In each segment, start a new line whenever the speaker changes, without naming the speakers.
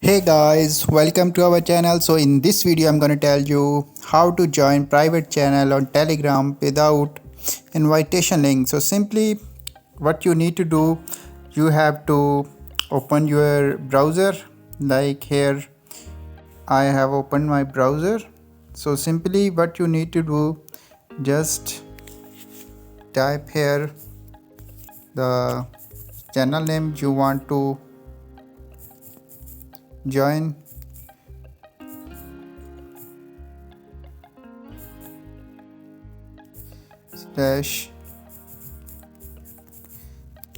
Hey guys, welcome to our channel. So in this video I'm going to tell you how to join private channel on Telegram without invitation link. So simply what you need to do, you have to open your browser. Like here I have opened my browser. So simply what you need to do, just type here the channel name you want to join. Slash.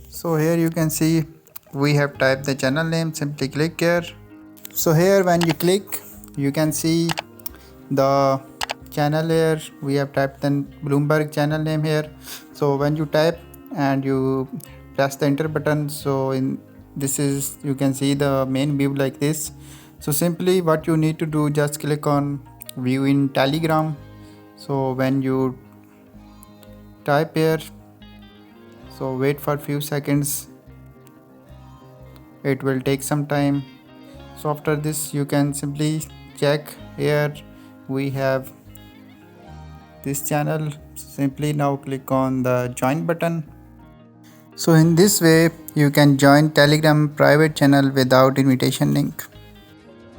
So here you can see we have typed the channel name. Simply click here. So here when you click, you can see the channel here. We have typed the Bloomberg channel name here. So when you type and you press the enter button, so in this is, you can see the main view like this. So simply what you need to do, just click on view in Telegram. So when you type here, so wait for few seconds, it will take some time. So after this you can simply check here we have this channel. Simply now click on the join button. So in this way you can join Telegram private channel without invitation link.